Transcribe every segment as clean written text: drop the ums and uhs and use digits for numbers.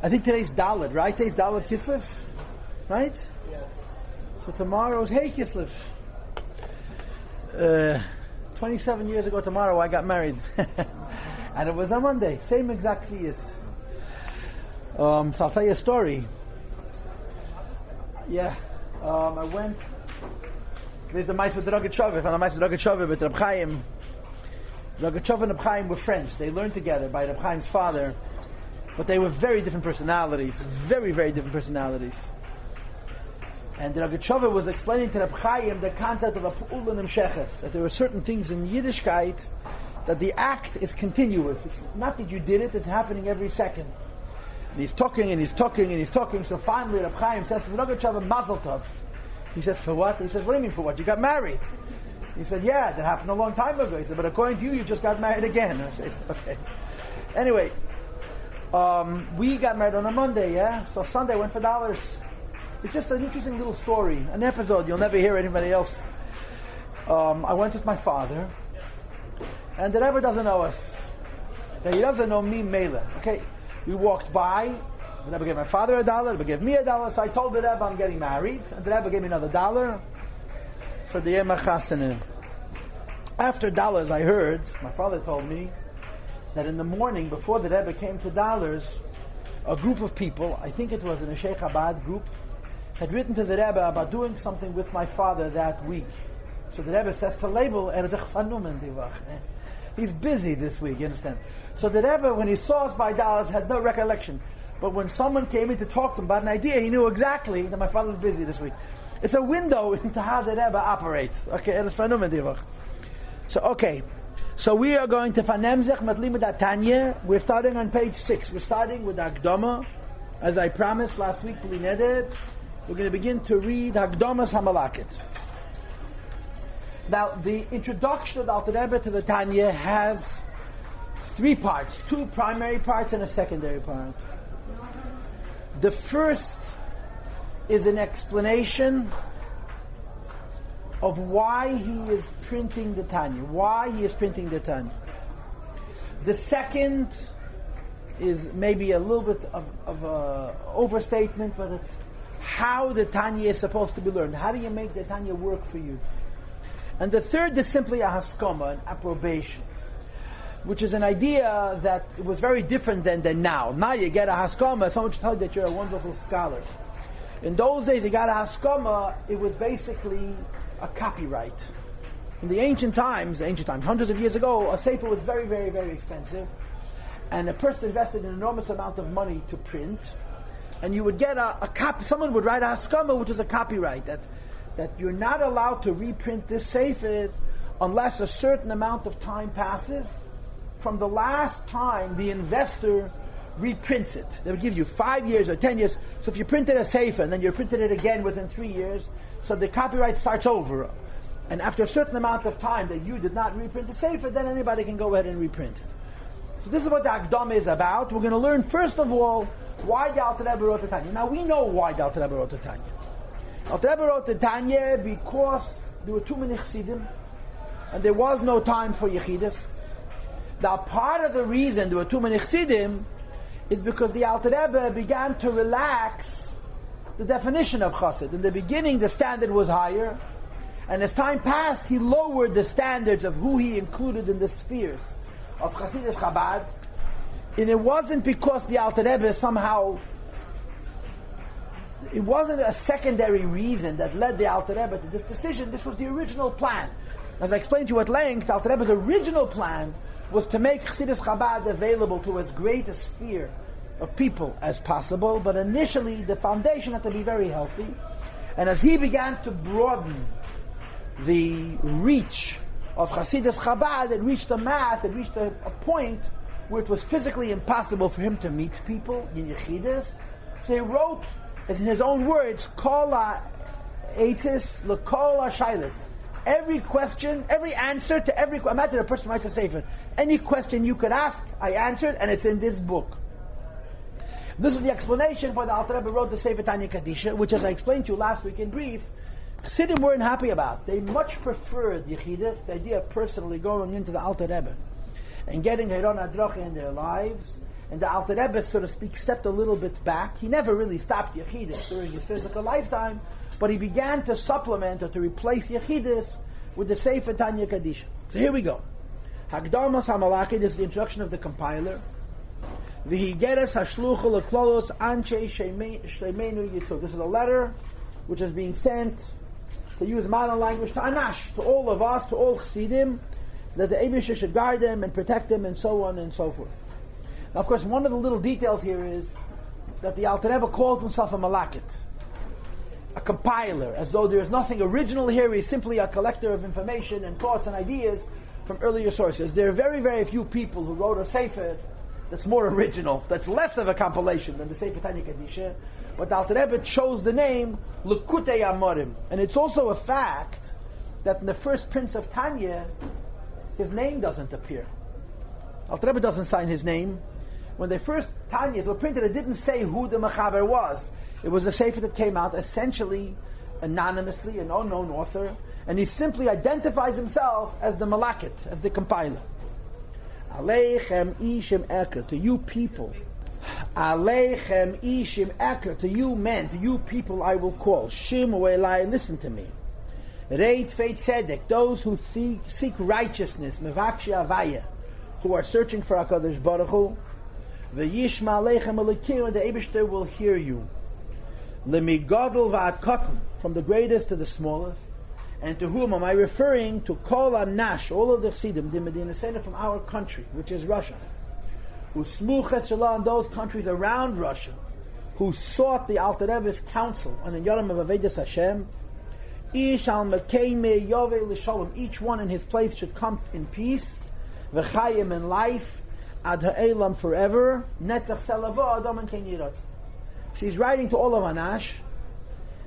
I think today's Dalet, right? Today's Dalet Kislev, right? Yes. So tomorrow's Hey Kislev. 27 years ago tomorrow I got married. And it was on Monday. Same exact years. So I'll tell you a story. Yeah. I went... There's the mice with the Rogat Shavah. Found the mice with the Rogat Shavah with Reb Chaim. Rogat Shavah and Reb Chaim were friends. They learned together by Reb Chaim's father. But they were very different personalities. Very, very different personalities. And the Rogat Shavah was explaining to Reb Chaim the concept of a Pu'ul and Nimsheches. That there were certain things in Yiddishkeit that the act is continuous. It's not that you did it, it's happening every second. And he's talking and he's talking and he's talking. So finally Reb Chaim says to the Rogat Shavah, Mazel Tov. He says, for what? He says, what do you mean for what? You got married. He said, yeah, that happened a long time ago. He said, but according to you, you just got married again. I said, okay. Anyway, we got married on a Monday, yeah? So Sunday went for dollars. It's just an interesting little story, an episode. You'll never hear anybody else. I went with my father, and the Rebbe doesn't know us. He doesn't know me, Mela. Okay? We walked by. The Rebbe gave my father $1, the Rebbe gave me $1, so I told the Rebbe I'm getting married, and the Rebbe gave me another $1 for the Yom HaChasana. After dollars, I heard, my father told me, that in the morning, before the Rebbe came to dollars, a group of people, I think it was in a Sheikh Chabad group, had written to the Rebbe about doing something with my father that week. So the Rebbe says to label, he's busy this week, you understand? So the Rebbe, when he saw us by dollars, had no recollection. But when someone came in to talk to him about an idea, he knew exactly that my father's busy this week. It's a window into how the Rebbe operates. Okay, so okay. So we are going to Fanemzech Matlimud Tanya. We're starting on page 6. We're starting with Hakdama. As I promised last week, we're going to begin to read Hakdama's Hamalakit. Now, the introduction of the Alter Rebbe to the Tanya has 3 parts. 2 primary parts and a secondary part. The first is an explanation of why he is printing the Tanya. Why he is printing the Tanya. The second is maybe a little bit of an overstatement, but it's how the Tanya is supposed to be learned. How do you make the Tanya work for you? And the third is simply a haskama, an approbation, which is an idea that was very different than now. Now you get a haskama, someone should tell you that you're a wonderful scholar. In those days, you got a haskama, it was basically a copyright. In the ancient times, hundreds of years ago, a sefer was very, very, very expensive, and a person invested an enormous amount of money to print, and you would get a copy. Someone would write a haskama, which is a copyright, that you're not allowed to reprint this sefer unless a certain amount of time passes from the last time the investor reprints it. They would give you 5 years or 10 years. So if you printed a sefer and then you printed it again within 3 years, so the copyright starts over. And after a certain amount of time that you did not reprint the sefer, then anybody can go ahead and reprint it. So this is what the Hakdama is about. We're going to learn first of all why the Alter Rebbe wrote the Tanya. Now we know why the Alter Rebbe wrote the Tanya. Alter Rebbe wrote the Tanya because there were too many Chassidim and there was no time for Yechidus. Now part of the reason there were too many Chassidim is because the Alter Rebbe began to relax the definition of Chassid. In the beginning, the standard was higher, and as time passed, he lowered the standards of who he included in the spheres of Chassidus Chabad. And it wasn't because the Alter Rebbe somehow, it wasn't a secondary reason that led the Alter Rebbe to this decision. This was the original plan. As I explained to you at length, the Alter Rebbe's original plan was to make Chassidus Chabad available to as great a sphere of people as possible, but initially the foundation had to be very healthy. And as he began to broaden the reach of Chassidus Chabad, it reached a mass, it reached a point where it was physically impossible for him to meet people in Yechidus. So he wrote, as in his own words, Kol ha'etzis l'kol ha'shailis. Every question, every answer to every question. Imagine a person writes a sefer. Any question you could ask, I answered, and it's in this book. This is the explanation why the Alter Rebbe wrote the Sefer Tanya Kadisha, which, as I explained to you last week in brief, Chassidim weren't happy about. They much preferred Yechidus, the idea of personally going into the Alter Rebbe and getting Heiron Adrocha in their lives, And the Alter Rebbe, so to speak, stepped a little bit back. He never really stopped Yechidus during his physical lifetime, but he began to supplement or to replace Yechidus with the Sefer Tanya Kaddish. So here we go. Hakdama Samalakid is the introduction of the compiler. V'higeres hashluchul leklolos anchei shleimenu yitzur. This is a letter which is being sent, to use modern language, to Anash, to all of us, to all Chassidim, that the Eibusha should guard them and protect them, and so on and so forth. Now, of course, one of the little details here is that the Alter Rebbe called himself a malakit, a compiler, as though there is nothing original here. He's simply a collector of information and thoughts and ideas from earlier sources. There are very, very few people who wrote a sefer that's more original, that's less of a compilation than the Sefer Tanya Kadisha. But the Alter Rebbe chose the name Lekutei Amorim. And it's also a fact that in the first prints of Tanya, his name doesn't appear. Alter Rebbe doesn't sign his name. When the first Tanyas were printed, it didn't say who the Mechaber was. It was a sefer that came out essentially anonymously, an unknown author, and he simply identifies himself as the Malakit, as the compiler. Aleichem ishim eker, to you people. Aleichem ishim eker, to you men, to you people I will call. Shim u'elai, listen to me. Reit feit tzedek, those who seek righteousness, mevakshi avaya, who are searching for HaKadosh Baruch Hu. V'yishma aleichem elikim, and the Eibishter will hear you. Lemigadol v'ad katan, from the greatest to the smallest. And to whom am I referring? To Kol Anash, all of the Chassidim, the Medina Center from our country, which is Russia. Who smuchet shalah, in those countries around Russia, who sought the Alter Rebbe's counsel on the Yom of Avedis Hashem. Ish al mekeime yove l'shalom, each one in his place should come in peace. V'chayim, in life. Ad ha'elam, forever. Netzach selavo adam and ken yiratz. She's writing to all of Anash,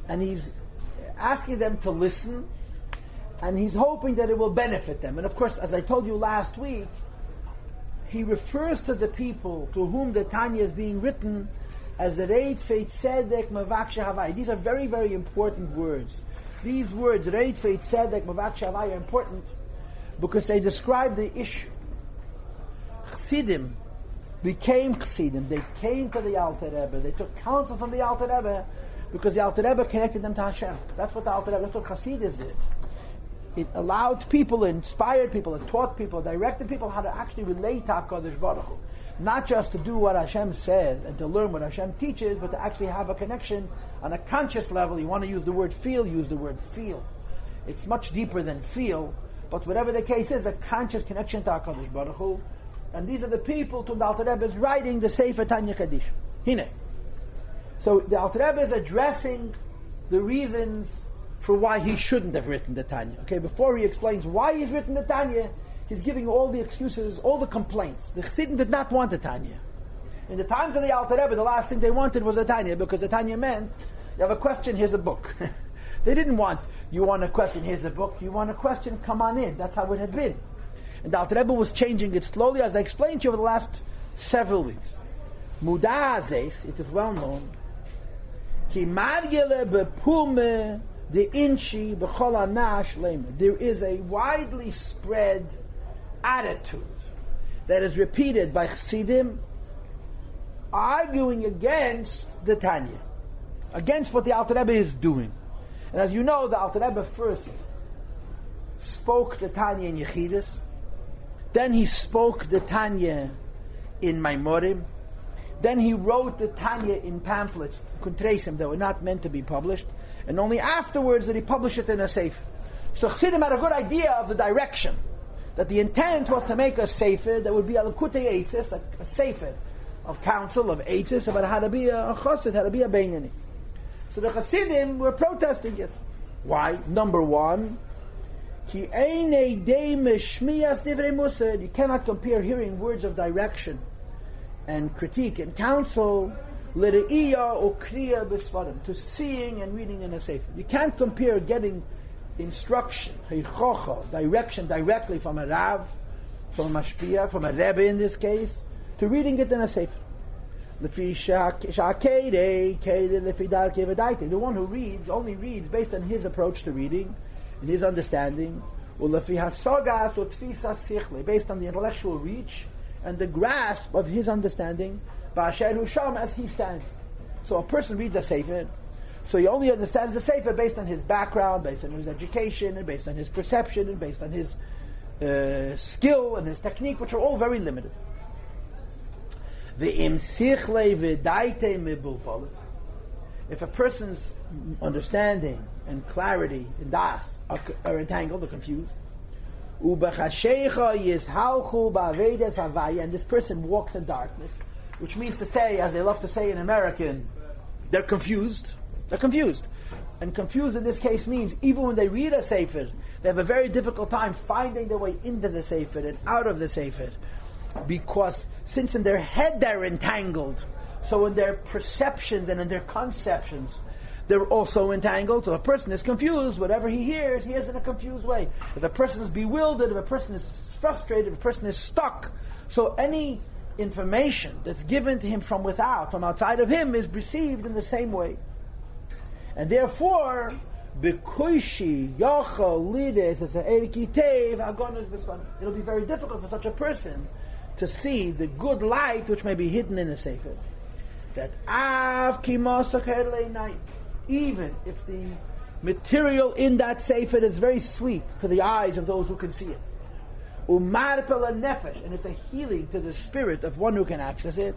and he's asking them to listen, and he's hoping that it will benefit them. And of course, as I told you last week, he refers to the people to whom the Tanya is being written as Reit Feit Tzedek Mevakshe Havai. These are very, very important words. These words, Reit Feit Tzedek Mevakshe Havai, are important because they describe the issue. Chassidim became Chassidim. They came to the Alter Rebbe. They took counsel from the Alter Rebbe because the Alter Rebbe connected them to Hashem. That's what the Alter Rebbe, that's what Chassidus did. It allowed people, inspired people, it taught people, directed people how to actually relate to HaKadosh Baruch Hu. Not just to do what Hashem says and to learn what Hashem teaches, but to actually have a connection on a conscious level. You want to use the word feel, use the word feel. It's much deeper than feel, but whatever the case is, a conscious connection to HaKadosh Baruch Hu. And these are the people to whom the Alter Rebbe is writing the Sefer Tanya Kaddish. Hine. So the Alter Rebbe is addressing the reasons for why he shouldn't have written the Tanya. Okay, before he explains why he's written the Tanya, he's giving all the excuses, all the complaints. The Chassidim did not want the Tanya. In the times of the Alter Rebbe, the last thing they wanted was the Tanya, because the Tanya meant, you have a question, here's a book. They didn't want, you want a question, here's a book. You want a question, come on in. That's how it had been. And the Alter Rebbe was changing it slowly, as I explained to you over the last several weeks. Mudazes, it is well known, ki margele bepume the inchi b'chol anash lemer. There is a widely spread attitude that is repeated by Chassidim arguing against the Tanya, against what the Alter Rebbe is doing. And as you know, the Alter Rebbe first spoke the Tanya in Yechidus, then he spoke the Tanya in Maimorim, then he wrote the Tanya in pamphlets, kuntresim, that were not meant to be published, and only afterwards did he publish it in a sefer. So Chassidim had a good idea of the direction, that the intent was to make a sefer that would be a lekutei eitzes, a sefer of counsel, of eitzes, about how to be a chassid, how to be a beinani. So the Chassidim were protesting it. Why? Number one, ki einei dei meshmiyas divrei musar. You cannot compare hearing words of direction and critique and counsel l're'iyah or kriya b'sfarim, to seeing and reading in a sefer. You can't compare getting instruction, heichocha, direction directly from a rav, from a mashpia, from a rebbe in this case, to reading it in a sefer. The one who reads only reads based on his approach to reading and his understanding, based on the intellectual reach and the grasp of his understanding, ba'asher hu sham, as he stands. So a person reads a sefer, so he only understands the sefer based on his background, based on his education, and based on his perception, and based on his skill and his technique, which are all very limited. If a person's understanding and clarity and das are entangled or confused, and this person walks in darkness, which means to say, as they love to say in American, they're confused. They're confused. And confused in this case means even when they read a sefer, they have a very difficult time finding their way into the sefer and out of the sefer. Because since in their head they're entangled, so in their perceptions and in their conceptions, they're also entangled. So if a person is confused, whatever he hears in a confused way. If a person is bewildered, if a person is frustrated, if a person is stuck, so any information that's given to him from without, from outside of him, is received in the same way. And therefore, it'll be very difficult for such a person to see the good light which may be hidden in the sefer. That even if the material in that sefer is very sweet to the eyes of those who can see it, and it's a healing to the spirit of one who can access it,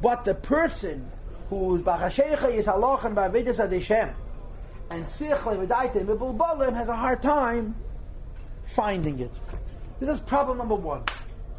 but the person whose b'chashecha is halachan ba'avedas adeshem and sichle v'daitem b'bulbalim has a hard time finding it. This is problem number one.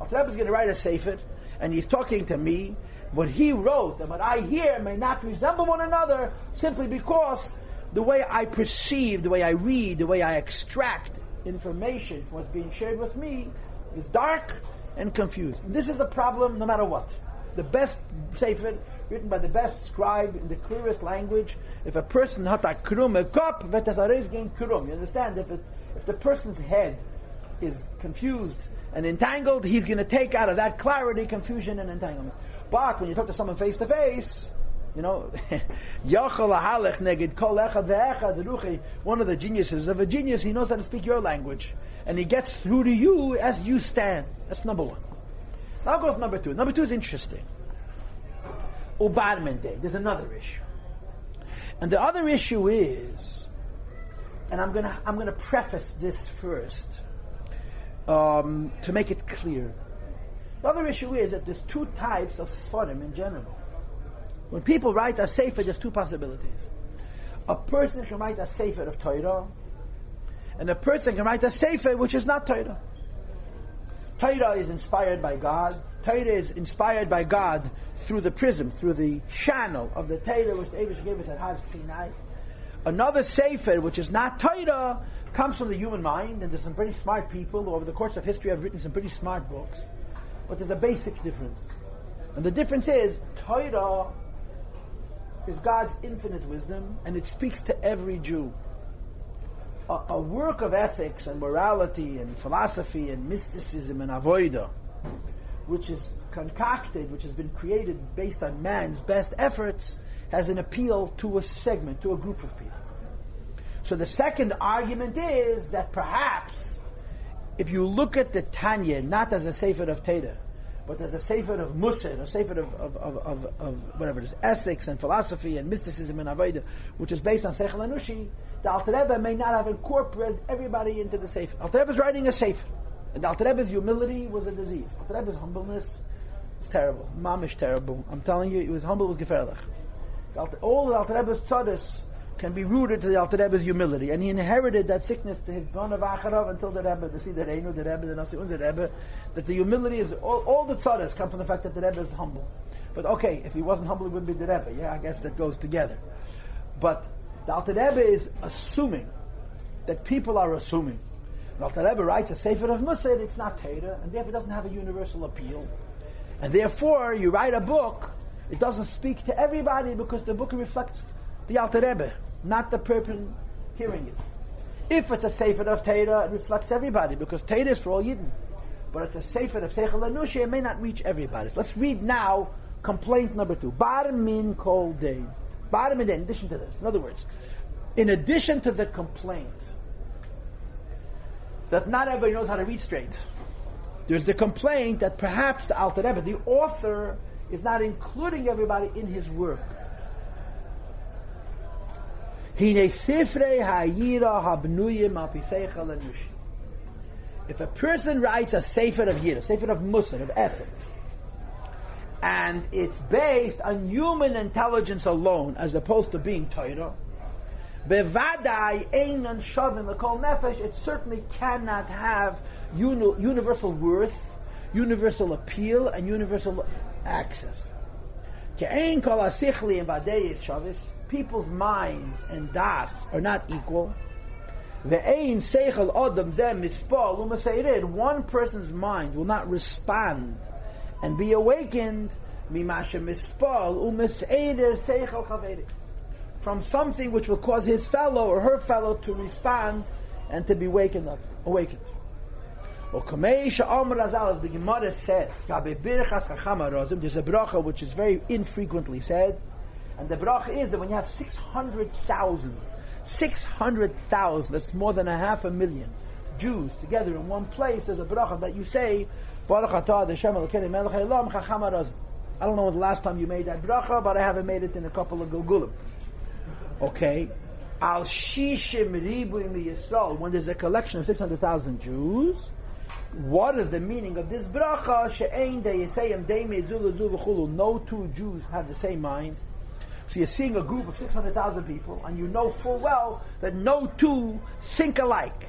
Al-Tabba is going to write a sefer, and he's talking to me. What he wrote and what I hear may not resemble one another simply because the way I perceive, the way I read, the way I extract information from what's being shared with me is dark and confused. And this is a problem no matter what. The best sefer, written by the best scribe in the clearest language, if a person hat a krum a kop, vet as gain krum. You understand? If the person's head is confused and entangled, he's going to take out of that clarity, confusion, and entanglement. But when you talk to someone face to face, one of the geniuses of a genius, he knows how to speak your language. And he gets through to you as you stand. That's number one. Now goes number two. Number two is interesting. There's another issue. And the other issue is, and I'm gonna preface this first, to make it clear. The other issue is that there's two types of Sfarim in general. When people write a sefer, there's two possibilities. A person can write a sefer of Torah, and a person can write a sefer which is not Torah. Torah is inspired by God. Torah is inspired by God through the prism, through the channel of the Torah which the Eibush gave us at Har Sinai. Another sefer which is not Torah comes from the human mind, and there's some pretty smart people who over the course of history have written some pretty smart books. But there's a basic difference. And the difference is, Torah is God's infinite wisdom, and it speaks to every Jew. A work of ethics and morality and philosophy and mysticism and avodah, which is concocted, which has been created based on man's best efforts, has an appeal to a segment, to a group of people. So the second argument is that perhaps if you look at the Tanya not as a sefer of Torah, but as a sefer of Musar, a sefer of whatever it is, ethics and philosophy and mysticism and avodah, which is based on Seichel Anushi, the Alter Rebbe may not have incorporated everybody into the sefer. Alter Rebbe is writing a sefer, and the Alter Rebbe's humility was a disease. Alter Rebbe's humbleness was terrible, mamish terrible. I'm telling you, it was humble, was gefährlich. All the Alter Rebbe's tzadis can be rooted to the Alter Rebbe's humility, and he inherited that sickness to his Bon of Acharav until the Rebbe, the Siddur Reinu, the Rebbe, the Nasi'un, the Rebbe, that the humility is, all the tzaddas come from the fact that the Rebbe is humble. But okay, if he wasn't humble, he wouldn't be the Rebbe. Yeah, I guess that goes together. But the Alter Rebbe is assuming that people are assuming. The Alter Rebbe writes a Sefer of Musar, it's not Torah, and therefore it doesn't have a universal appeal. And therefore, you write a book, it doesn't speak to everybody because the book reflects the Alter Rebbe, not the person hearing it. If it's a Sefer of Torah, it reflects everybody because Torah is for all Yidden. But it's a Sefer of Seichel Anushi, it may not reach everybody. So let's read now complaint number 2. Bar min kol day. Bar min day, in addition to this. In other words, in addition to the complaint that not everybody knows how to read straight, There's the complaint that perhaps the Alter Rebbe, the author, is not including everybody in his work. If a person writes a sefer of Yira, sefer of Musar, of ethics, and it's based on human intelligence alone, as opposed to being Torah, it certainly cannot have universal worth, universal appeal, and universal access. People's minds and das are not equal. One person's mind will not respond and be awakened from something which will cause his fellow or her fellow to respond and to be awakened. Or as the Gemara says, there's a bracha which is very infrequently said, and the bracha is that when you have 600,000, that's more than 500,000 Jews together in one place, there's a bracha that you say, I don't know when the last time you made that bracha, but I haven't made it in a couple of Gilgulim. Okay? Al Shishim Ribu Yisrael, when there's a collection of 600,000 Jews, what is the meaning of this bracha? No two Jews have the same mind. So you're seeing a group of 600,000 people, and you know full well that no two think alike,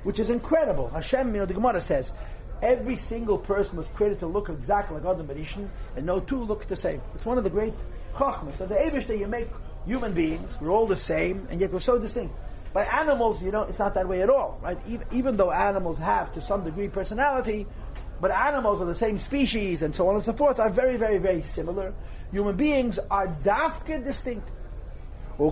which is incredible. Hashem, the Gemara says, every single person was created to look exactly like Adam Barishan, and no two look the same. It's one of the great chachmas. So the Eibush that you make human beings, we're all the same, and yet we're so distinct. By animals, it's not that way at all, right? Even though animals have, to some degree, personality, but animals of the same species and so on and so forth are very, very, very similar. Human beings are dafke distinct. This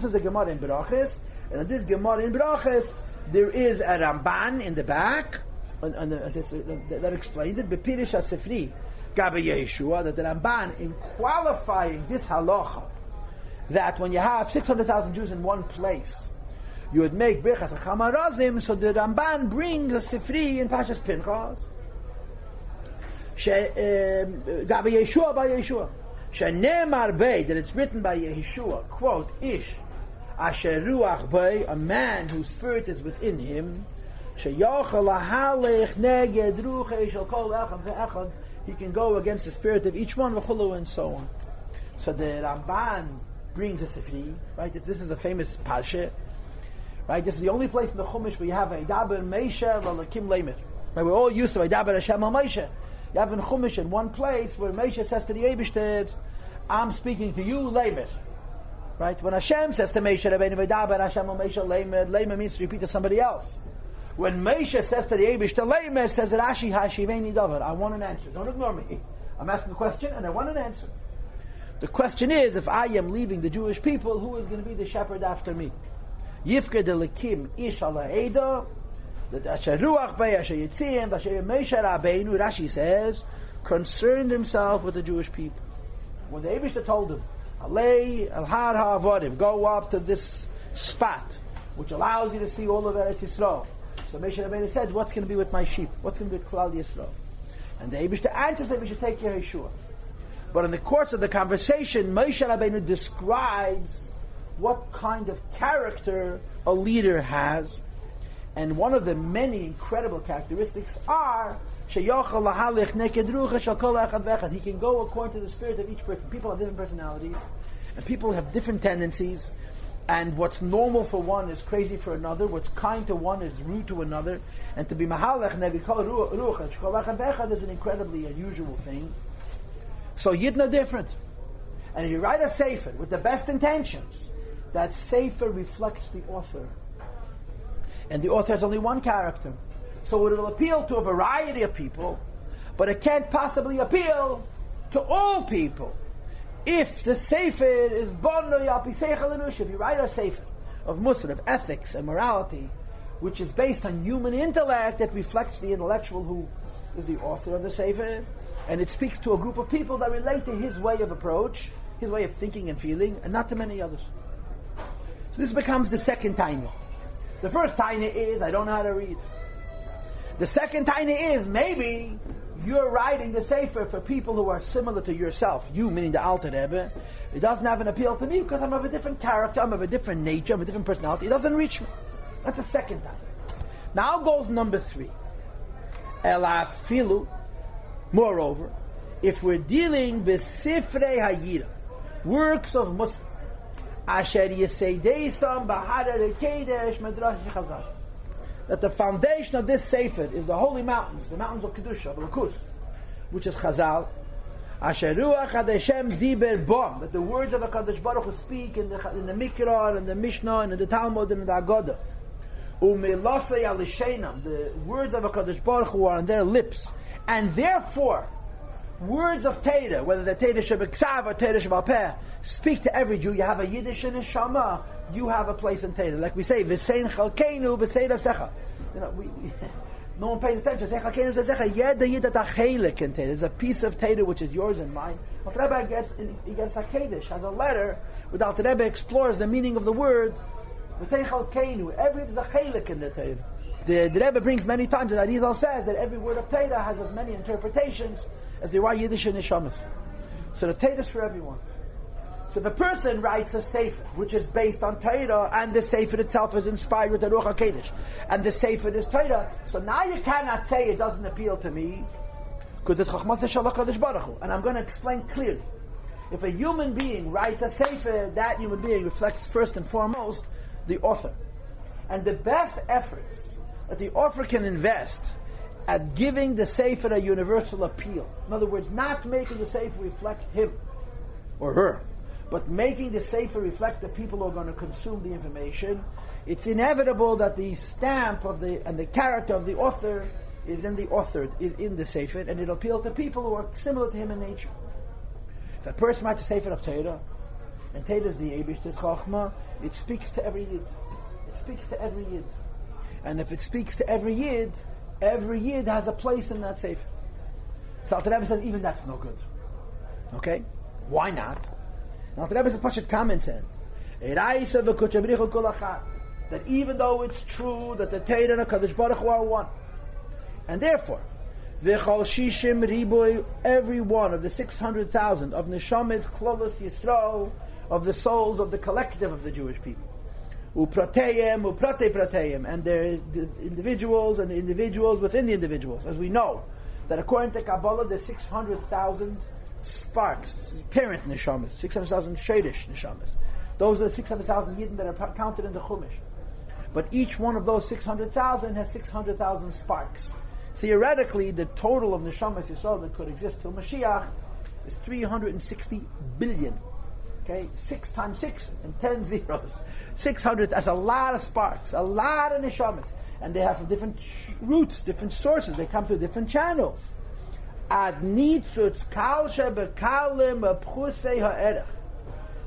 is the Gemara in Berachos, and in this Gemara in Berachos, there is a Ramban in the back, that explains it. Bepirish HaSifri, Gabi Yeshua, that the Ramban, in qualifying this halacha, that when you have 600,000 Jews in one place, you would make Birchas HaChamarazim, so the Ramban brings a Sifri in Pashas Pinchas, Gabi Yeshua by Yeshua, Shenemar Bey, that it's written by Yeshua, quote, Ish, Asher Ruach Bey, a man whose spirit is within him, Sheyochel Lahalech Neged Ruche Shel Kol Echad Ve'echad, he can go against the spirit of each one, and so on. So the Ramban brings a Sifri, right? This is a famous Pasha, right? This is the only place in the Chumash where you have a Daber Meisha Lalakim Leimer. Right? We're all used to a Daber Hashem Al Meisha. You have in Chumash in one place where Meisha says to the Eibishter, I'm speaking to you, Leimer. Right? When Hashem says to Meisha, Rabbeinu Daber Hashem Al Meisha Leimer, Leimer means to repeat to somebody else. When Meisha says to the Eibishter, Leimer, says Rashi Hashiveni Davar, I want an answer. Don't ignore me. I'm asking a question and I want an answer. The question is, if I am leaving the Jewish people, who is going to be the shepherd after me? Yifke delekim ish ala eda, that asher ruach bei asher yitzim, asher Moshe Rabbeinu, Rashi says, concerned himself with the Jewish people. When the Eibishter told him, Alei al har ha'avodim, go up to this spot, which allows you to see all of Eretz Yisrael. So Moshe Rabbeinu said, what's going to be with my sheep? What's going to be with Klal Yisrael? And the Eibishter answers that we should take Yehoshua. But in the course of the conversation, Moshe Rabbeinu describes what kind of character a leader has, and one of the many incredible characteristics are he can go according to the spirit of each person. People have different personalities, and people have different tendencies, and what's normal for one is crazy for another, what's kind to one is rude to another, and to be mahalech is an incredibly unusual thing. So Yidden are different. And if you write a sefer with the best intentions, that sefer reflects the author. And the author has only one character. So it will appeal to a variety of people, but it can't possibly appeal to all people. If the sefer is bono yapi seichel enush, if you write a sefer of Musar, of ethics and morality, which is based on human intellect, that reflects the intellectual who is the author of the sefer, and it speaks to a group of people that relate to his way of approach, his way of thinking and feeling, and not to many others. So this becomes the second Tanya. The first Tanya is, I don't know how to read. The second taina is maybe you're writing the sefer for people who are similar to yourself. You, meaning the Alter Rebbe, it doesn't have an appeal to me because I'm of a different character, I'm of a different nature, I'm of a different personality. It doesn't reach me. That's the second time. Now goes number 3. Ela filu. Moreover, if we're dealing with Sifrei Hayira, works of Muslim, Asher Yesedeisam Bahara Rekedesh Medrash Chazal, that the foundation of this Sefer is the holy mountains, the mountains of Kedusha, of Lakus, which is Chazal, Asher Ruach Hadeshem Diber Bom, that the words of HaKadosh Baruch Hu speak in the Mikra, and the Mishnah, and in the Talmud, and in the Agoda, Umelosei Alishenam, the words of HaKadosh Baruch Hu are on their lips, and therefore, words of Torah, whether the Torah Shebeksav or Torah Shebal Peh, speak to every Jew. You have a Yiddish and a Shama, you have a place in Torah. Like we say, V'sein Chalkeinu V'sein Asecha. You know, no one pays attention. Say Chalkeinu V'sein Asecha. Yed the Yid at Achelik in Torah. There's a piece of Torah which is yours and mine. But Rabbi gets HaKadosh, has a letter, where the Alter Rebbe explores the meaning of the word, V'sein Chalkeinu. Every is a Chelik in the Torah. The Rebbe brings many times that Arizal says that every word of Torah has as many interpretations as there are Yiddish and Neshamas. So the Torah is for everyone. So if a person writes a Sefer, which is based on Torah, and the Sefer itself is inspired with the Ruach HaKodesh, and the Sefer is Torah, so now you cannot say it doesn't appeal to me, because it's Chachmas Shel HaKadosh Baruch Hu. And I'm going to explain clearly. If a human being writes a Sefer, that human being reflects first and foremost the author. And the best efforts that the author can invest at giving the Sefer a universal appeal. In other words, not making the Sefer reflect him or her, but making the Sefer reflect the people who are going to consume the information. It's inevitable that the stamp of the character of the author is in the Sefer, and it'll appeal to people who are similar to him in nature. If a person writes a Sefer of Torah, and Torah is the Eibishter's Chochmah, it speaks to every Yid. It speaks to every Yid. And if it speaks to every Yid has a place in that Sefer. So Alter Rebbe says, even that's no good. Okay? Why not? Now Alter Rebbe says, Pashat common sense. That even though it's true that the Torah and HaKadosh Baruch Hu are one, and therefore, every one of the 600,000 of Neshamas, Klolos Yisrael, of the souls of the collective of the Jewish people, Uprateyim, and there the individuals and the individuals within the individuals. As we know, that according to Kabbalah, there's 600,000 sparks, parent neshamas, 600,000 shadish neshamas. Those are the 600,000 yidden that are counted in the Chumash. But each one of those 600,000 has 600,000 sparks. Theoretically, the total of neshamas Yisrael that could exist till Mashiach is 360 billion. Okay, 6 times 6 and 10 zeros. 600, that's a lot of sparks, a lot of neshamas. And they have different roots, different sources. They come through different channels. Ad nitzutz kal shebekalim b'pchusei ha'erech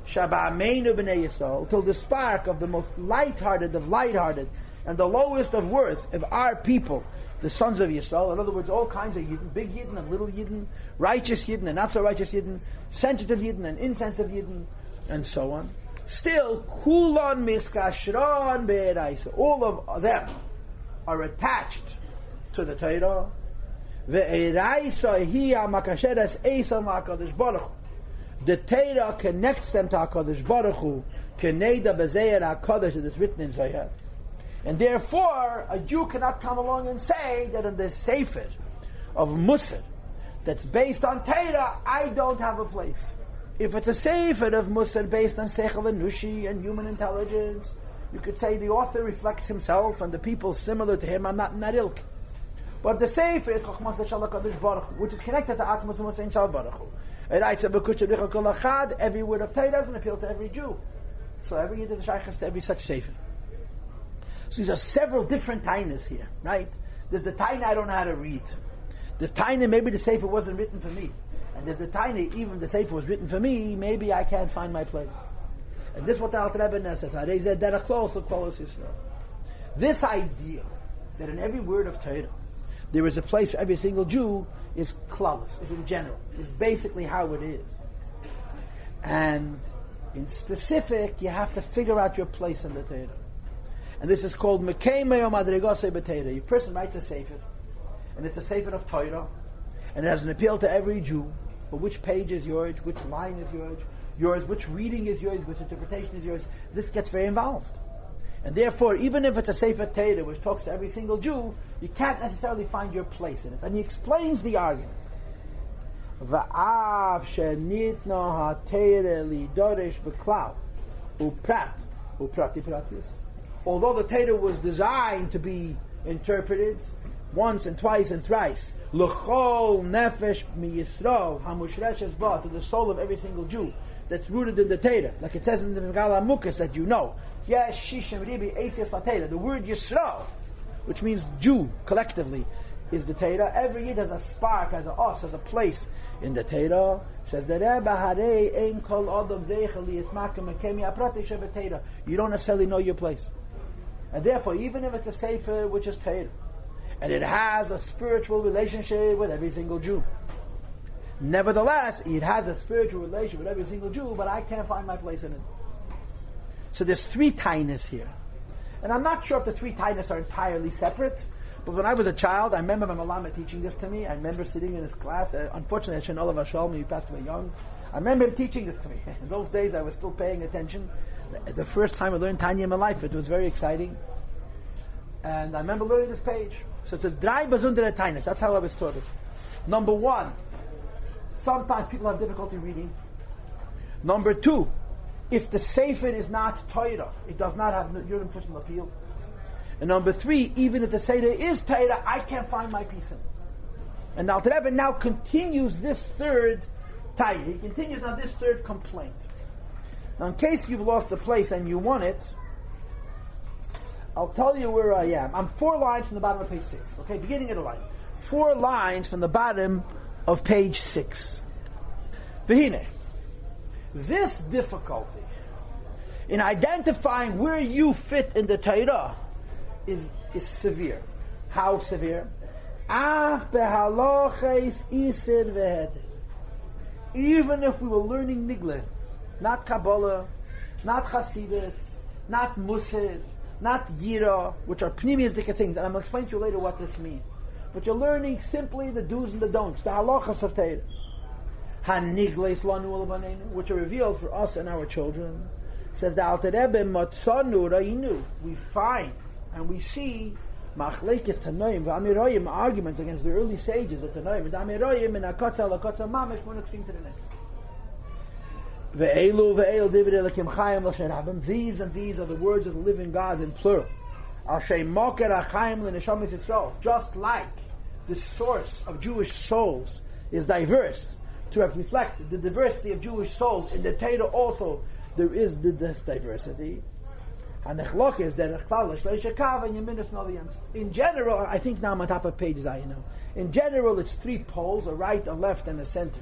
shaba'ameinu b'nei Yisrael, till the spark of the most light-hearted of light-hearted and the lowest of worth of our people, the sons of Yisrael. In other words, all kinds of yidden, big yidden and little yidden, righteous yidden and not so righteous yidden, sensitive yidden and insensitive yidden, and so on. Still, kulon miskashron be'eraisa. All of them are attached to the Torah. Ve'eraisa hi ha'makasheres eisam ha'kadosh baruch Hu. The Torah connects them to HaKadosh Baruch Hu. Keneda b'zeir HaKadosh, as it's written in Zohar. And therefore, a Jew cannot come along and say that in the Sefer of Musar, that's based on Torah, I don't have a place. If it's a Sefer of Musar based on Seichel and Nushi and human intelligence, you could say the author reflects himself and the people similar to him. I'm not in that ilk. But the Sefer is Chachmas Shel HaKadosh Baruch Hu, which is connected to Atzmos Musayin Shal Baruch Hu. Every word of Torah doesn't appeal to every Jew. So every Yid is a shaykhs to every such Sefer. So these are several different tainas here, right? There's the taina I don't know how to read. The taina, maybe the Sefer wasn't written for me. And there's the taina, even the Sefer was written for me, maybe I can't find my place. And this is what the Alter Rebbe says. This idea that in every word of Torah there is a place for every single Jew is klaus, is in general, is basically how it is. And in specific, you have to figure out your place in the Torah. And this is called Mekei Me'o Madrigosei B'Torah. A person writes a Sefer, and it's a sefer of Torah, and it has an appeal to every Jew. But which page is yours? Which line is yours? Which reading is yours? Which interpretation is yours? This gets very involved. And therefore, even if it's a Sefer Torah which talks to every single Jew, you can't necessarily find your place in it. And he explains the argument. Va'av she'nitna ha'teira li'doresh b'klal u'prat u'prati pratis. Although the Torah was designed to be interpreted once and twice and thrice, l'chol nefesh mi-Yisrael hamushreshes ba, to the soul of every single Jew that's rooted in the Torah, like it says in the Megillah Mukas that you know. Yes, Shishim Ribi Eisias HaTorah. The word Yisrael, which means Jew collectively, is the Torah. Every Yid has a spark, has a os, has a place in the Torah. Says the Rebbe Harei Ein Kol Adam Zeicheli Yitzmakim Mekemi Aprati Shevet Torah. You don't necessarily know your place, and therefore, even if it's a sefer which is Torah, and it has a spiritual relationship with every single Jew, nevertheless, it has a spiritual relationship with every single Jew, but I can't find my place in it. So there's three tainas here. And I'm not sure if the three tainas are entirely separate, but when I was a child, I remember my Malama teaching this to me. I remember sitting in his class. Unfortunately, Hashem Olav Hashalom, he passed away young. I remember him teaching this to me. In those days, I was still paying attention. The first time I learned Tanya in my life, it was very exciting. And I remember learning this page. So it says, Drei Besondere Tainas. That's how I was taught it. Number one, sometimes people have difficulty reading. Number two, if the Sefer is not Torah, it does not have Yurim Fushim appeal. And number three, even if the Sefer is Torah, I can't find my piece in it. And Alter Rebbe now continues this third Torah. He continues on this third complaint. Now, in case you've lost the place and you want it, I'll tell you where I am. I'm 4 lines from the bottom of page 6. Okay, beginning of the line. 4 lines from the bottom of page 6. V'hine. This difficulty in identifying where you fit in the Torah is severe. How severe? Af behaloches isir veheter. Even if we were learning Nigle, not Kabbalah, not Hasidus, not Musar, not Yira, which are pneumistic things, and I'm going to explain to you later what this means. But you're learning simply the do's and the don'ts, the halachas of Torah. Hanigleis lanu ulavanenu, which are revealed for us and our children. Says the Alter Rebbe, matzanu ra'inu, we find and we see machlekes tanoim v'amiroyim, arguments against the early sages of tanoim and amiroyim and akotza lakotza mamish, one extreme to the next. Ve'elu divrei lekim chayim l'shen rabim, these and these are the words of the living God in plural. Al shem moker achayim l'neshamis Yisrael, just like the source of Jewish souls is diverse, to reflect the diversity of Jewish souls in the Torah also there is this diversity. And the chlok is that in general, I think now I'm on top of page I know. In general, it's 3 poles: a right, a left, and a center.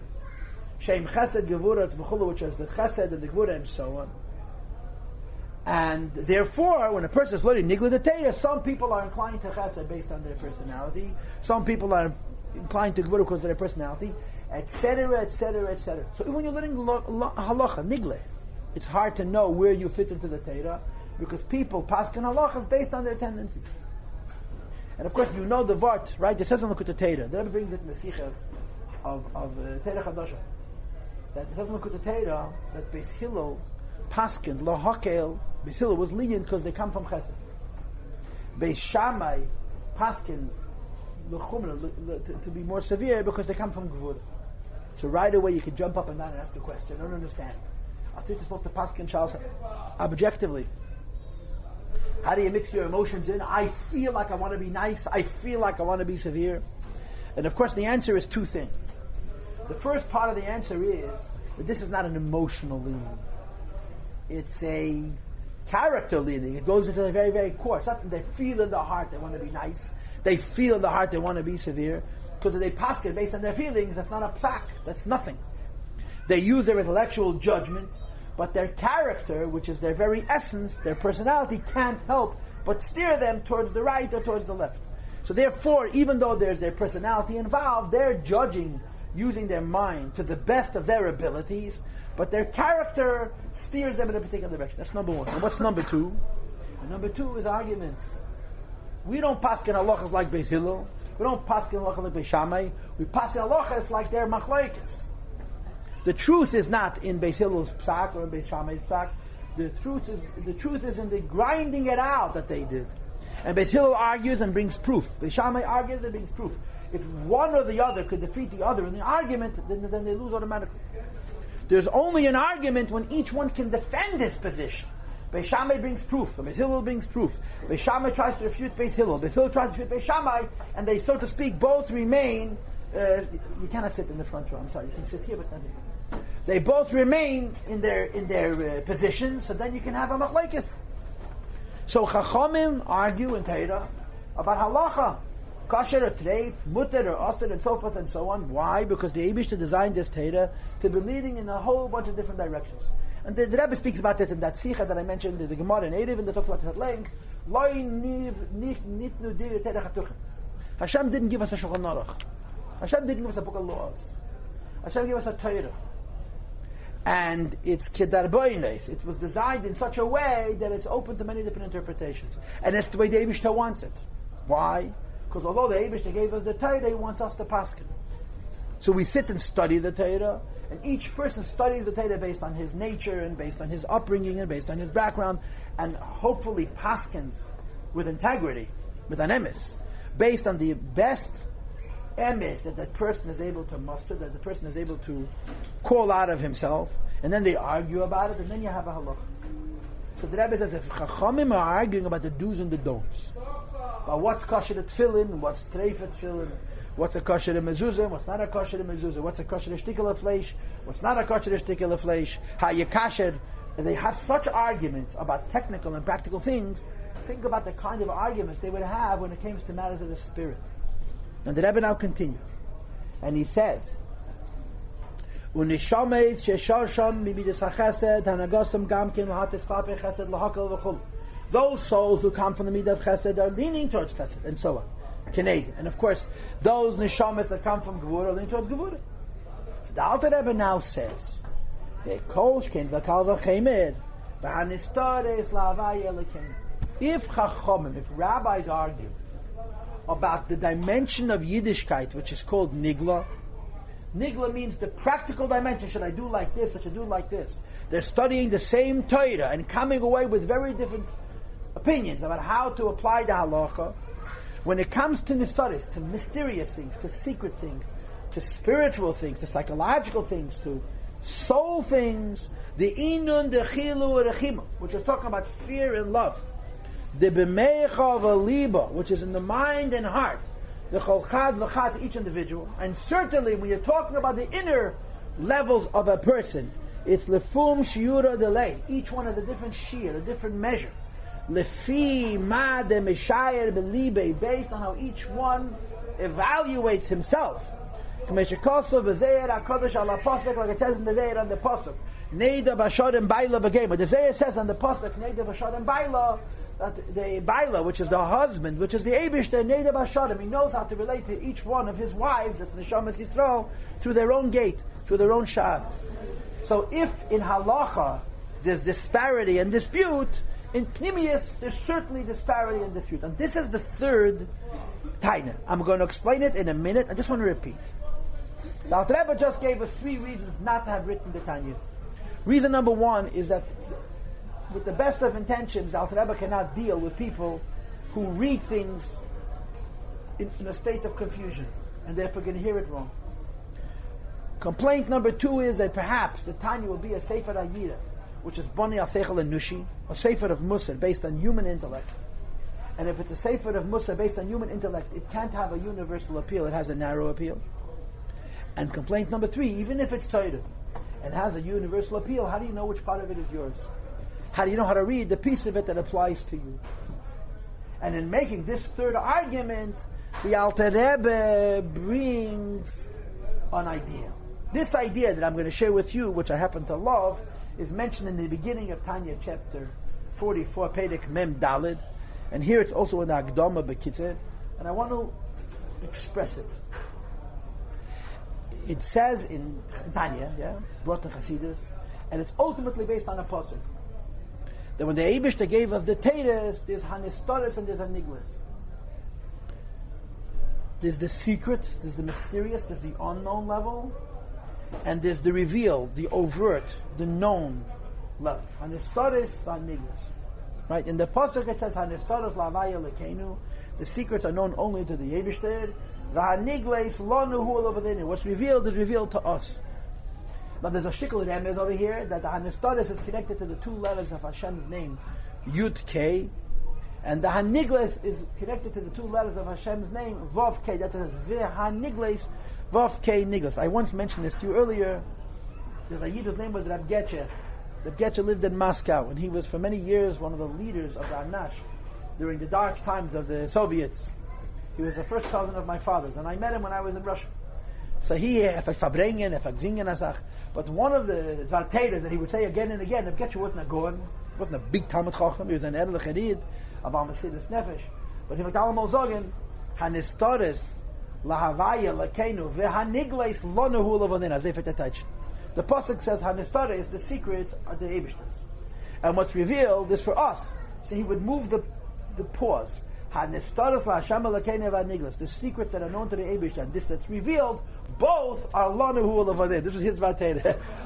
Shem chesed gevura tzvachulu, which is the chesed and the gevura and so on. And therefore, when a person is learning Nigla the Torah, some people are inclined to chesed based on their personality. Some people are inclined to gevura because of their personality, etc., etc., etc. So when you're learning halacha, Nigla, it's hard to know where you fit into the Torah, because people paskin halachas based on their tendencies. And of course, you know the vart, right? It says on the Torah. The Rebbe brings it in the Sikha of Torah Chadasha. That it says on the Torah that Beis Hillel paskin lo hakel. Beis Hillel was lenient because they come from Chesed. Beis Shammai paskins lo chumra, to be more severe because they come from Gevura. So right away you can jump up and down and ask a question. I don't understand. I think you're supposed to paskin Charles objectively. How do you mix your emotions in? I feel like I want to be nice. I feel like I want to be severe. And of course the answer is 2 things. The first part of the answer is that this is not an emotional leaning. It's a character leaning. It goes into the very, very core. It's not that they feel in their heart they want to be nice. They feel in their heart they want to be severe. Because if they paskin based on their feelings, that's not a psak. That's nothing. They use their intellectual judgment, but their character, which is their very essence, their personality, can't help but steer them towards the right or towards the left. So therefore, even though there's their personality involved, they're judging using their mind to the best of their abilities, but their character steers them in a particular direction. That's number 1. And what's number 2? And number 2 is arguments. We don't paskin halachas like Beis Hillel. We don't paskin halacha like Beis Shammai. We paskin halachas like they're machlokes. The truth is not in Beis Hillel's psak or in Beis Shammai's psak. The truth is in the grinding it out that they did. And Beis Hillel argues and brings proof. Beis Shammai argues and brings proof. If one or the other could defeat the other in the argument, then they lose automatically. There's only an argument when each one can defend his position. Beis Shammai brings proof, and Beis Hillel brings proof. Beis Shammai tries to refute Beis Hillel. Beis Hillel tries to refute Beis Shammai, and they, so to speak, both remain. You cannot sit in the front row. I'm sorry. You can sit here, but not here. They both remain in their positions, so then you can have a machlekes. So Chachamim argue in Torah about halacha, kasher or treif, mutter or asr, and so forth and so on. Why? Because the Eibishter designed this Torah to be leading in a whole bunch of different directions. And the Rebbe speaks about it in that Sikha that I mentioned, the Gemara in Erev, and they talks about it at length. Hashem didn't give us a Shulchan Aruch. Hashem didn't give us a book of laws. Hashem gave us a Torah. And it's kedarboines. It was designed in such a way that it's open to many different interpretations. And that's the way the Eibishter wants it. Why? Because although the Eibishter gave us the Torah, he wants us to paskin. So we sit and study the Torah, and each person studies the Torah based on his nature, and based on his upbringing, and based on his background, and hopefully paskins with integrity, with an emes, based on the best emes that person is able to muster, that the person is able to call out of himself, and then they argue about it, and then you have a halach. So the Rebbe says, if Chachamim are arguing about the do's and the don'ts, about what's kosher at tefillin, what's treif at tefillin, what's a kosher mezuzah, what's not a kosher mezuzah, what's a kosher shtikel fleish, what's not a kosher shtikel fleish, how you kasher, and they have such arguments about technical and practical things. Think about the kind of arguments they would have when it comes to matters of the spirit. And the Rebbe now continues, and he says, "Unishameis shesharsham mibidas hachesed hanagosam gamkin lahatis klape chesed lahakal v'chul." Those souls who come from the midah of chesed are leaning towards chesed, and so on. Canadian, and of course, those neshamas that come from gevura are leaning towards gevura. The Alter Rebbe now says, "Kolshkin v'kal v'chemed v'hanistares la'avaya lekin." If Chachamim, if rabbis argue about the dimension of Yiddishkeit, which is called Nigla. Nigla means the practical dimension. Should I do like this? Or should I do like this? They're studying the same Torah and coming away with very different opinions about how to apply the halacha. When it comes to studies, to mysterious things, to secret things, to spiritual things, to psychological things, to soul things, the inun, the chilu, the rechima, which is talking about fear and love. The b'meicha v'liba, which is in the mind and heart, the cholchad v'chat, each individual, and certainly when you're talking about the inner levels of a person, it's lefum shiura delay. Each one has a different shiur, a different measure. Lefi ma de meshayer b'libe, based on how each one evaluates himself. K'meshekosov v'zeir hakadosh ala pasuk, like it says in the zeir on the pasuk. Neida b'shodem baila b'gema. The zeir says on the pasuk, neida b'shodem baila, that the baila, which is the husband, which is the Eibishter, Neida Bashadim, he knows how to relate to each one of his wives, that's the Neshamas Yisrael, through their own gate, through their own shad. So if in halacha there's disparity and dispute, in Pnimius there's certainly disparity and dispute. And this is the third Tanya. I'm going to explain it in a minute. I just want to repeat. The Alter Rebbe just gave us 3 reasons not to have written the Tanya. Reason number 1 is that with the best of intentions, the Alter Rebbe cannot deal with people who read things in a state of confusion, and therefore can hear it wrong. Complaint number 2 is that perhaps the Tanya will be a Sefer Ayira, which is Boni al Seichel and Nushi, a Sefer of Musar based on human intellect. And if it's a Sefer of Musar based on human intellect, it can't have a universal appeal, it has a narrow appeal. And complaint number 3, even if it's Torah and has a universal appeal, how do you know which part of it is yours? How do you know how to read the piece of it that applies to you? And in making this third argument, the Alter Rebbe brings an idea. This idea that I'm going to share with you, which I happen to love, is mentioned in the beginning of Tanya chapter 44, Perek Mem Daled, and here it's also in the Hakdama B'Kitzer, and I want to express it. It says in Tanya, brought in Chassidus, and it's ultimately based on a pasuk, that when the Eibishter gave us the Teiras, there's Hanistoris and there's Haniglas. There's the secret, there's the mysterious, there's the unknown level, and there's the revealed, the overt, the known level. Hanistaris v'haniglas. Right? In the pasuk it says Hanistaris la'avaya lekenu. The secrets are known only to the Eibishter. V'haniglas lanu hu l'vadinu. What's revealed is revealed to us. Now there's a shikul remez over here that the Hanistaris is connected to the two letters of Hashem's name, Yud K, and the Hanigles is connected to the two letters of Hashem's name, Vav K. That says V'hanigles, Vav K Nigles. I once mentioned this to you earlier. There's a Yid whose name was Rabbi Getche. Rabbi Getche lived in Moscow, and he was for many years one of the leaders of the Anash during the dark times of the Soviets. He was the first cousin of my father's, and I met him when I was in Russia. So he, if I verbringen, if I singen, asach. But one of the Valteiras that he would say again and again, Rabbi Getche wasn't a Goan, wasn't a big Talmud Chacham, he was an Erlich Harid, about Mesidus Nefesh. But he would almost sagen, Hanistaris lahavaya lekenu v'hanigles lonahu levadin, as if it attached. The pasuk says Hanistaris, the secrets are the Eibishter's, and what's revealed is for us. So he would move the pause. Hanistaris lahasham lekenu v'hanigles, the secrets that are known to the Eibishter, and this that's revealed, both are lonahu levadin. This is his vatei.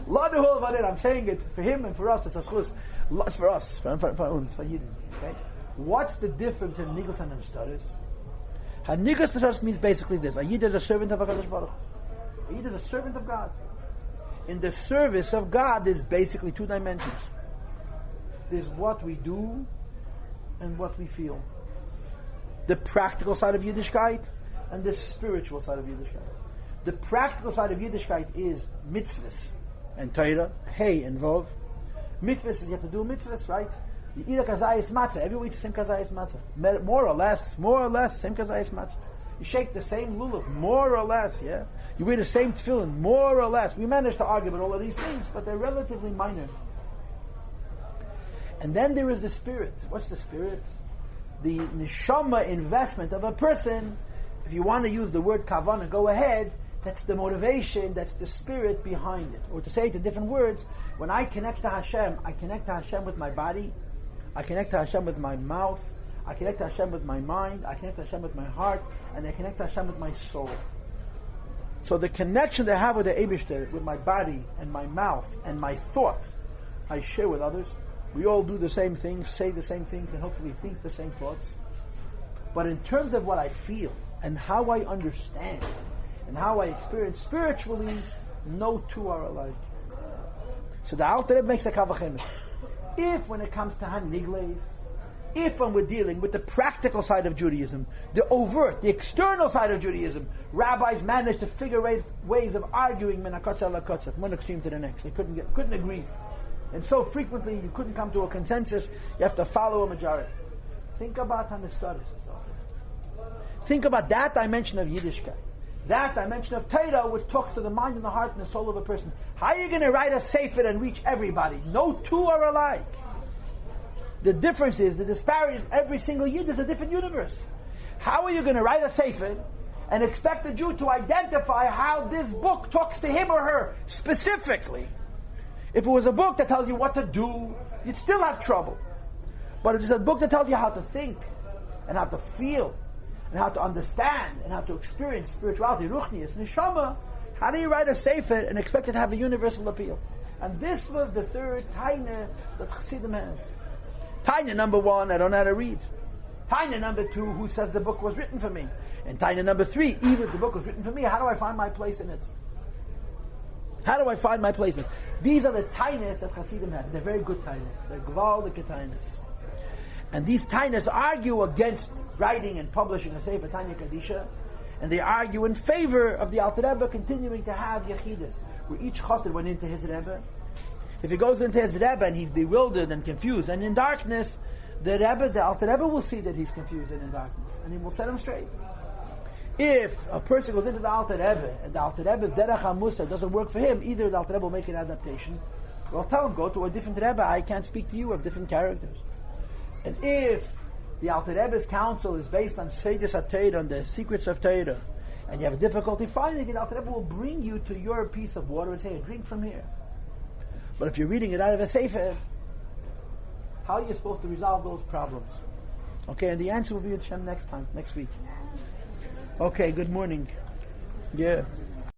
Lonahu levadin. I'm saying it for him and for us. It's a schus. It's for us, for Yidden. Okay. What's the difference in Niglas and Hanistaris? Niglas Hanistaris means basically this: a Yid is a servant of HaKadosh Baruch Hu. A Yid is a servant of God. In the service of God, there's basically two dimensions. There's what we do and what we feel. The practical side of Yiddishkeit and the spiritual side of Yiddishkeit. The practical side of Yiddishkeit is mitzvahs and Torah, hey and vov. Mitzvahs is you have to do mitzvahs, right? You eat a kazayis matzah. Every week the same kazayis matzah. More or less, same kazayis matzah. You shake the same lulav, more or less, yeah? You wear the same tefillin, more or less. We managed to argue about all of these things, but they're relatively minor. And then there is the spirit. What's the spirit? The neshama investment of a person. If you want to use the word kavanah, go ahead. That's the motivation, that's the spirit behind it. Or to say it in different words, when I connect to Hashem, I connect to Hashem with my body, I connect to Hashem with my mouth, I connect to Hashem with my mind, I connect to Hashem with my heart, and I connect to Hashem with my soul. So the connection that I have with the Eibishter, with my body and my mouth and my thought, I share with others. We all do the same things, say the same things, and hopefully think the same thoughts. But in terms of what I feel and how I understand and how I experience spiritually, no two are alike. So the Alter Rebbe makes a kavachemes. If when it comes to Hanigles, if when we're dealing with the practical side of Judaism, the overt, the external side of Judaism, rabbis managed to figure out ways of arguing menakotza lakotza from one extreme to the next. They couldn't agree. And so frequently you couldn't come to a consensus, you have to follow a majority. Think about Hanistaris. Think about that dimension of Yiddishkeit. That dimension of Torah, which talks to the mind and the heart and the soul of a person. How are you going to write a sefer and reach everybody? No two are alike. The difference is, the disparity is every single Yid is a different universe. How are you going to write a sefer and expect a Jew to identify how this book talks to him or her specifically? If it was a book that tells you what to do, you'd still have trouble. But if it's a book that tells you how to think and how to feel and how to understand and how to experience spirituality, ruchnius, neshama, how do you write a sefer and expect it to have a universal appeal? And this was the third Tanya that Chassidim had. Tanya number 1, I don't know how to read. Tanya number 2, who says the book was written for me? And Tanya number 3, even if the book was written for me, how do I find my place in it? How do I find my place in it? These are the Tanyas that Chassidim had. They're very good Tanyas. They're gewaldige Tanyas. And these Tanyas argue against writing and publishing a Sefer Tanya Kadisha, and they argue in favor of the Alter Rebbe continuing to have Yechidus, where each Chassid went into his Rebbe. If he goes into his Rebbe and he's bewildered and confused and in darkness, the Alter Rebbe will see that he's confused and in darkness, and he will set him straight. If a person goes into the Alter Rebbe and the Alter Rebbe's Derech HaMusa doesn't work for him, either the Alter Rebbe will make an adaptation, or tell him, go to a different Rebbe, I can't speak to you, of different characters. And if the Alter Rebbe's counsel is based on Seidus HaTorah, on the secrets of Torah, and you have a difficulty finding it, the Alter Rebbe will bring you to your piece of water and say, drink from here. But if you're reading it out of a Sefer, how are you supposed to resolve those problems? Okay, and the answer will be with Hashem next week. Okay, good morning. Yeah.